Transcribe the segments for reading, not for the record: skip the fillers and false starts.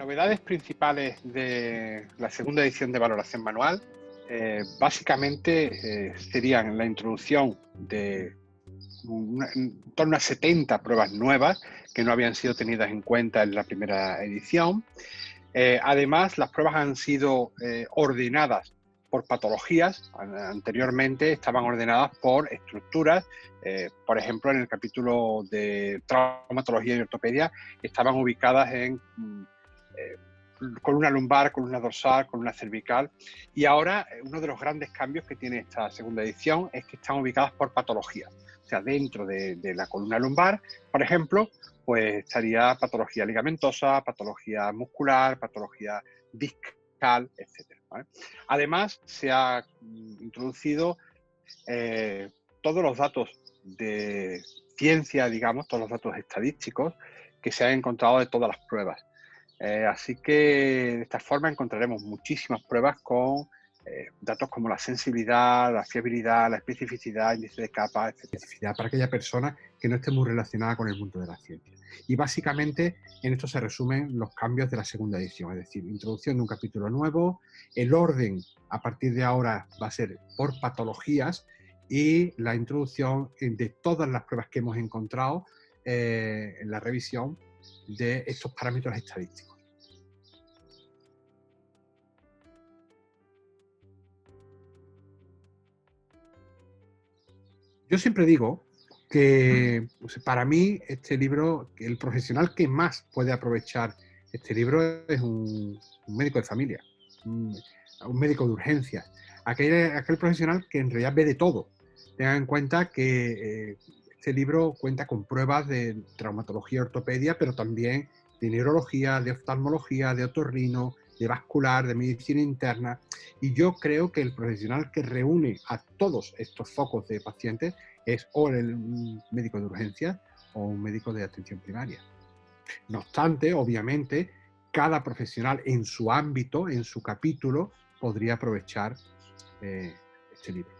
novedades principales de la segunda edición de valoración manual básicamente serían la introducción de en torno a 70 pruebas nuevas que no habían sido tenidas en cuenta en la primera edición. Además, las pruebas han sido ordenadas por patologías. Anteriormente estaban ordenadas por estructuras. Por ejemplo, en el capítulo de traumatología y ortopedia estaban ubicadas en columna lumbar, columna dorsal, columna cervical. Y ahora uno de los grandes cambios que tiene esta segunda edición es que están ubicadas por patologías. O sea, dentro de la columna lumbar, por ejemplo, pues estaría patología ligamentosa, patología muscular, patología discal, etc. ¿Vale? Además, se ha introducido todos los datos de ciencia, digamos, todos los datos estadísticos que se han encontrado de todas las pruebas. Así que de esta forma encontraremos muchísimas pruebas con datos como la sensibilidad, la fiabilidad, la especificidad, índice de capa, etc. Especificidad para aquella persona que no esté muy relacionada con el mundo de la ciencia. Y básicamente en esto se resumen los cambios de la segunda edición, es decir, introducción de un capítulo nuevo, el orden a partir de ahora va a ser por patologías y la introducción de todas las pruebas que hemos encontrado en la revisión de estos parámetros estadísticos. Yo siempre digo que para mí este libro, el profesional que más puede aprovechar este libro es un médico de familia, un médico de urgencias, aquel profesional que en realidad ve de todo. Tengan en cuenta que este libro cuenta con pruebas de traumatología y ortopedia, pero también de neurología, de oftalmología, de otorrino, de vascular, de medicina interna. Y yo creo que el profesional que reúne a todos estos focos de pacientes es o el médico de urgencias o un médico de atención primaria. No obstante, obviamente, cada profesional en su ámbito, en su capítulo, podría aprovechar este libro.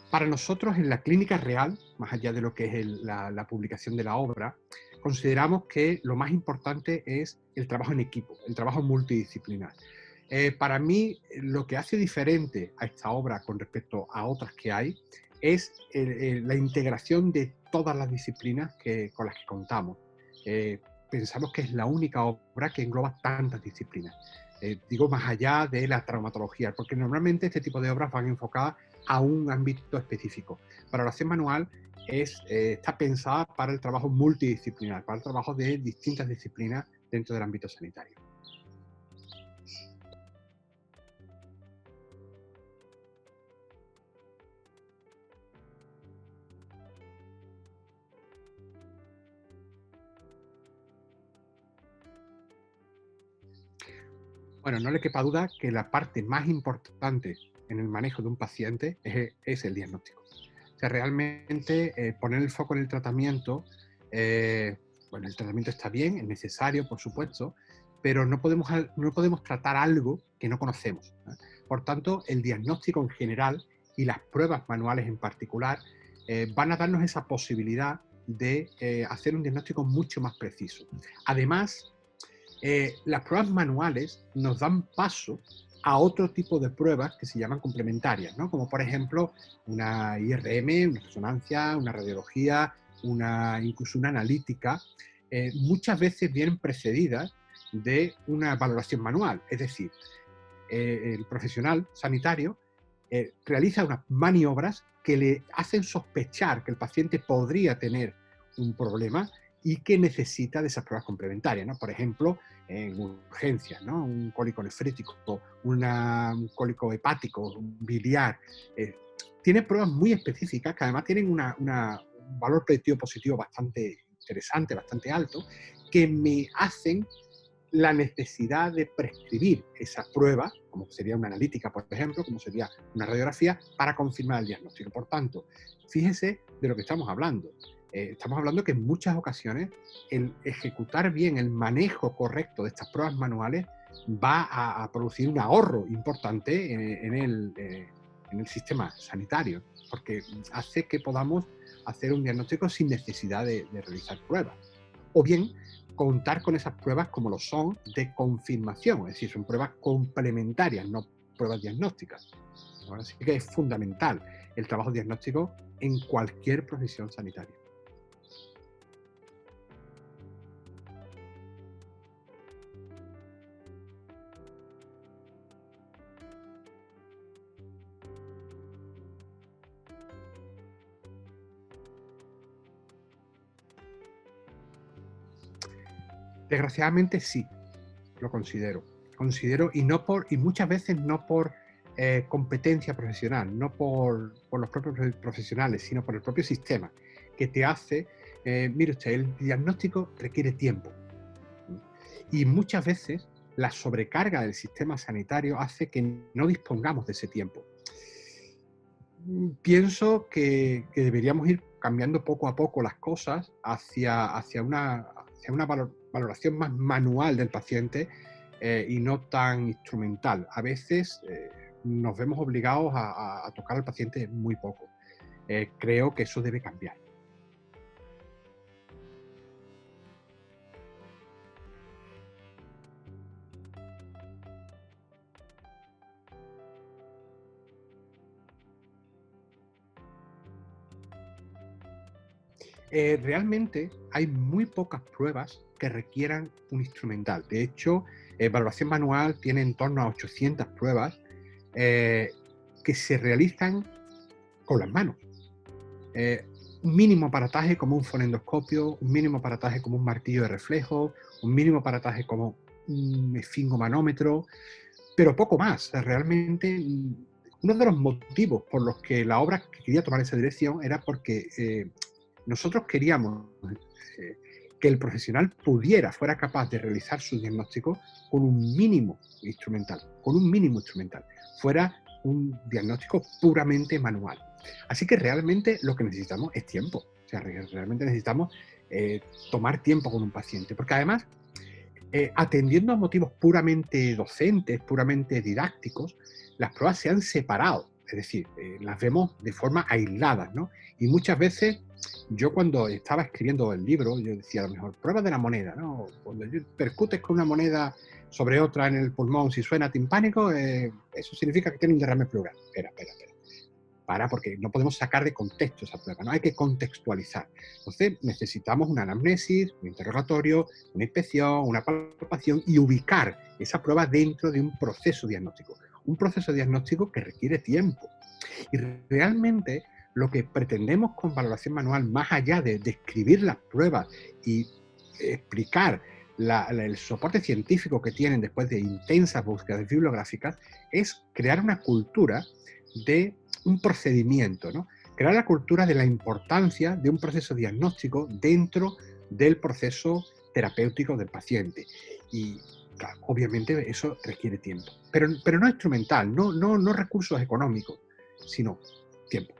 Para nosotros en la clínica real, más allá de lo que es la publicación de la obra, consideramos que lo más importante es el trabajo en equipo, el trabajo multidisciplinar. Para mí, lo que hace diferente a esta obra con respecto a otras que hay es la integración de todas las disciplinas con las que contamos. Pensamos que es la única obra que engloba tantas disciplinas. Digo, más allá de la traumatología, porque normalmente este tipo de obras van enfocadas a un ámbito específico. Valoración manual está pensada para el trabajo multidisciplinar, para el trabajo de distintas disciplinas dentro del ámbito sanitario. Bueno, no le quepa duda que la parte más importante en el manejo de un paciente es el diagnóstico. O sea, realmente poner el foco en el tratamiento, bueno, el tratamiento está bien, es necesario, por supuesto, pero no podemos tratar algo que no conocemos, ¿eh? Por tanto, el diagnóstico en general y las pruebas manuales en particular van a darnos esa posibilidad de hacer un diagnóstico mucho más preciso. Además, las pruebas manuales nos dan paso a otro tipo de pruebas que se llaman complementarias, ¿no? Como por ejemplo una IRM, una resonancia, una radiología, incluso una analítica. Muchas veces vienen precedidas de una valoración manual, es decir, el profesional sanitario realiza unas maniobras que le hacen sospechar que el paciente podría tener un problema y que necesita de esas pruebas complementarias, ¿no? Por ejemplo, en urgencias, ¿no? Un cólico nefrítico, un cólico hepático, un biliar. Tiene pruebas muy específicas que además tienen un valor predictivo positivo bastante interesante, bastante alto, que me hacen la necesidad de prescribir esa prueba, como sería una analítica, por ejemplo, como sería una radiografía, para confirmar el diagnóstico. Por tanto, fíjese de lo que estamos hablando. Estamos hablando que en muchas ocasiones el ejecutar bien el manejo correcto de estas pruebas manuales va a producir un ahorro importante en el sistema sanitario, porque hace que podamos hacer un diagnóstico sin necesidad de realizar pruebas. O bien, contar con esas pruebas como lo son de confirmación, es decir, son pruebas complementarias, no pruebas diagnósticas. Así que es fundamental el trabajo diagnóstico en cualquier profesión sanitaria. Desgraciadamente sí, lo considero. Y muchas veces no por competencia profesional, no por los propios profesionales, sino por el propio sistema, que te hace, mire usted, el diagnóstico requiere tiempo. Y muchas veces la sobrecarga del sistema sanitario hace que no dispongamos de ese tiempo. Pienso que deberíamos ir cambiando poco a poco las cosas hacia una valoración más manual del paciente y no tan instrumental. A veces nos vemos obligados a tocar al paciente muy poco. Creo que eso debe cambiar. Realmente hay muy pocas pruebas que requieran un instrumental. De hecho, valoración manual tiene en torno a 800 pruebas que se realizan con las manos. Un mínimo aparataje como un fonendoscopio, un mínimo aparataje como un martillo de reflejo, un mínimo aparataje como un esfingomanómetro, pero poco más. O sea, realmente, uno de los motivos por los que la obra quería tomar esa dirección era porque nosotros queríamos que el profesional fuera capaz de realizar su diagnóstico con un mínimo instrumental, fuera un diagnóstico puramente manual. Así que realmente lo que necesitamos es tiempo. O sea, realmente necesitamos tomar tiempo con un paciente, porque además, atendiendo a motivos puramente docentes, puramente didácticos, las pruebas se han separado, es decir, las vemos de forma aislada, ¿no? Y muchas veces, yo cuando estaba escribiendo el libro, yo decía a lo mejor, pruebas de la moneda, ¿no? Cuando percutes con una moneda sobre otra en el pulmón, si suena timpánico, eso significa que tiene un derrame pleural. Espera. Porque no podemos sacar de contexto esa prueba, ¿no? Hay que contextualizar. Entonces necesitamos una anamnesis, un interrogatorio, una inspección, una palpación y ubicar esa prueba dentro de un proceso diagnóstico. Un proceso diagnóstico que requiere tiempo. Y realmente lo que pretendemos con valoración manual, más allá de describir las pruebas y explicar el soporte científico que tienen después de intensas búsquedas bibliográficas, es crear una cultura de un procedimiento, ¿no? Crear la cultura de la importancia de un proceso diagnóstico dentro del proceso terapéutico del paciente. Y claro, obviamente eso requiere tiempo, pero no instrumental, no recursos económicos, sino tiempo.